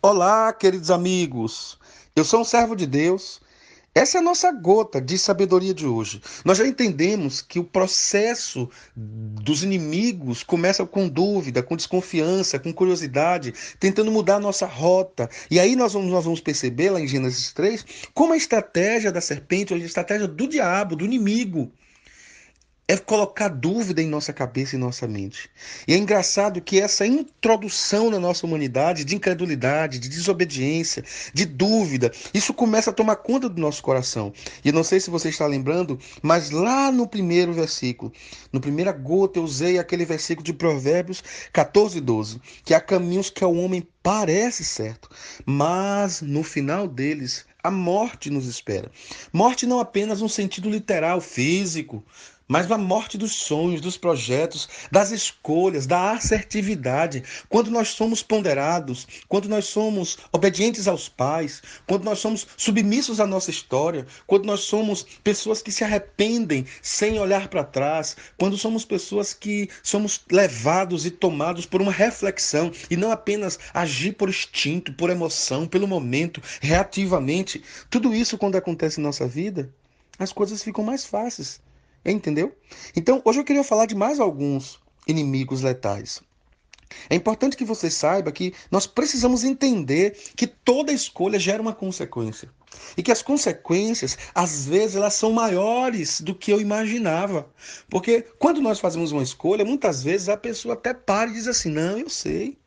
Olá, queridos amigos. Eu sou um servo de Deus. Essa é a nossa gota de sabedoria de hoje. Nós já entendemos que o processo dos inimigos começa com dúvida, com desconfiança, com curiosidade, tentando mudar a nossa rota. E aí nós vamos perceber lá em Gênesis 3 como a estratégia da serpente, ou a estratégia do diabo, do inimigo, é colocar dúvida em nossa cabeça e nossa mente. E é engraçado que essa introdução na nossa humanidade de incredulidade, de desobediência, de dúvida, isso começa a tomar conta do nosso coração. E eu não sei se você está lembrando, mas lá no primeiro versículo, no primeira gota, eu usei aquele versículo de Provérbios 14:12, que há caminhos que ao homem parece certo, mas no final deles a morte nos espera. Morte não apenas no sentido literal, físico, mas a morte dos sonhos, dos projetos, das escolhas, da assertividade. Quando nós somos ponderados, quando nós somos obedientes aos pais, quando nós somos submissos à nossa história, quando nós somos pessoas que se arrependem sem olhar para trás, quando somos pessoas que somos levados e tomados por uma reflexão e não apenas agir por instinto, por emoção, pelo momento, reativamente, tudo isso quando acontece em nossa vida, as coisas ficam mais fáceis. Entendeu? Então, hoje eu queria falar de mais alguns inimigos letais. É importante que você saiba que nós precisamos entender que toda escolha gera uma consequência. E que as consequências, às vezes, elas são maiores do que eu imaginava. Porque quando nós fazemos uma escolha, muitas vezes a pessoa até para e diz assim: não, eu sei.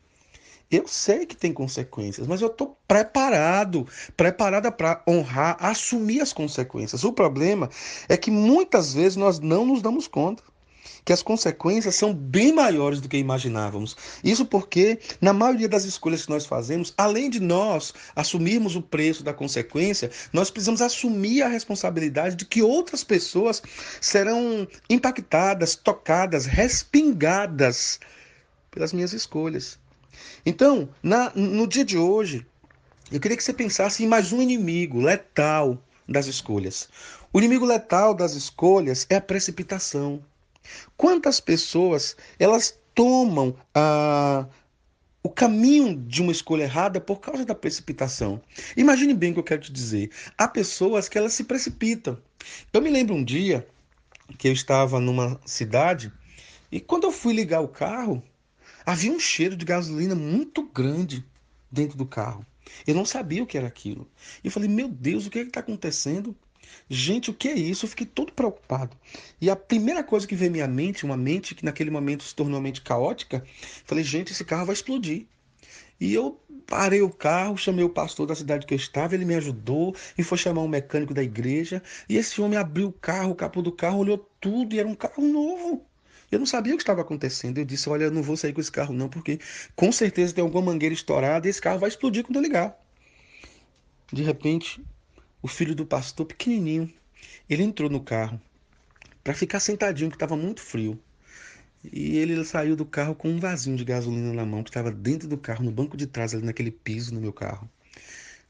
Eu sei que tem consequências, mas eu estou preparada para honrar, assumir as consequências. O problema é que muitas vezes nós não nos damos conta que as consequências são bem maiores do que imaginávamos. Isso porque, na maioria das escolhas que nós fazemos, além de nós assumirmos o preço da consequência, nós precisamos assumir a responsabilidade de que outras pessoas serão impactadas, tocadas, respingadas pelas minhas escolhas. Então, no dia de hoje, eu queria que você pensasse em mais um inimigo letal das escolhas. O inimigo letal das escolhas é a precipitação. Quantas pessoas elas tomam o caminho de uma escolha errada por causa da precipitação? Imagine bem o que eu quero te dizer. Há pessoas que elas se precipitam. Eu me lembro um dia que eu estava numa cidade e quando eu fui ligar o carro, havia um cheiro de gasolina muito grande dentro do carro. Eu não sabia o que era aquilo. E eu falei, meu Deus, o que está acontecendo? Gente, o que é isso? Eu fiquei todo preocupado. E a primeira coisa que veio à minha mente, uma mente que naquele momento se tornou uma mente caótica, falei, gente, esse carro vai explodir. E eu parei o carro, chamei o pastor da cidade que eu estava, ele me ajudou e foi chamar um mecânico da igreja. E esse homem abriu o carro, o capô do carro, olhou tudo e era um carro novo. Eu não sabia o que estava acontecendo. Eu disse: olha, eu não vou sair com esse carro, não, porque com certeza tem alguma mangueira estourada e esse carro vai explodir quando eu ligar. De repente, o filho do pastor, pequenininho, ele entrou no carro para ficar sentadinho, que estava muito frio. E ele saiu do carro com um vasinho de gasolina na mão, que estava dentro do carro, no banco de trás, ali naquele piso no meu carro.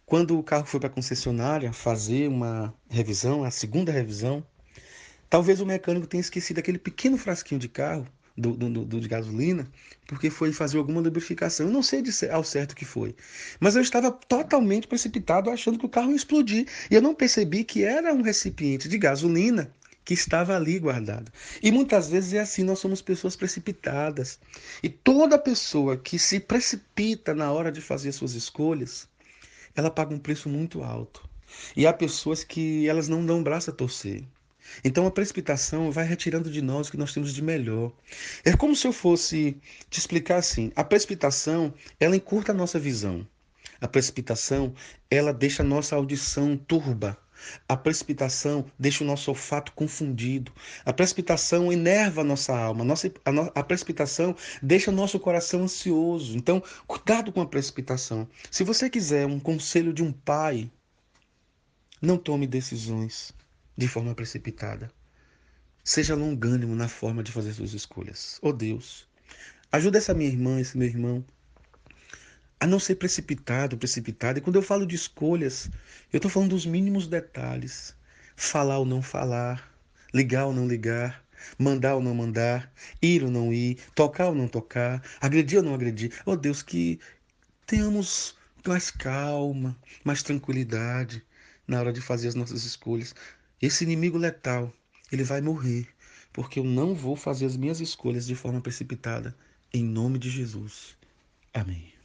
Quando o carro foi para a concessionária fazer uma revisão, a segunda revisão, talvez o mecânico tenha esquecido aquele pequeno frasquinho de carro, de gasolina, porque foi fazer alguma lubrificação. Eu não sei ao certo o que foi. Mas eu estava totalmente precipitado, achando que o carro ia explodir. E eu não percebi que era um recipiente de gasolina que estava ali guardado. E muitas vezes é assim, nós somos pessoas precipitadas. E toda pessoa que se precipita na hora de fazer suas escolhas, ela paga um preço muito alto. E há pessoas que elas não dão braço a torcer. Então a precipitação vai retirando de nós o que nós temos de melhor. É como se eu fosse te explicar assim: a precipitação, ela encurta a nossa visão. A precipitação, ela deixa a nossa audição turba. A precipitação deixa o nosso olfato confundido. A precipitação enerva a nossa alma. A precipitação deixa o nosso coração ansioso. Então, cuidado com a precipitação. Se você quiser um conselho de um pai, não tome decisões de forma precipitada. Seja longânimo na forma de fazer suas escolhas. Oh Deus, ajuda essa minha irmã, esse meu irmão, a não ser precipitado, precipitada. E quando eu falo de escolhas, eu estou falando dos mínimos detalhes. Falar ou não falar, ligar ou não ligar, mandar ou não mandar, ir ou não ir, tocar ou não tocar, agredir ou não agredir. Oh Deus, que tenhamos mais calma, mais tranquilidade na hora de fazer as nossas escolhas. Esse inimigo letal, ele vai morrer, porque eu não vou fazer as minhas escolhas de forma precipitada. Em nome de Jesus. Amém.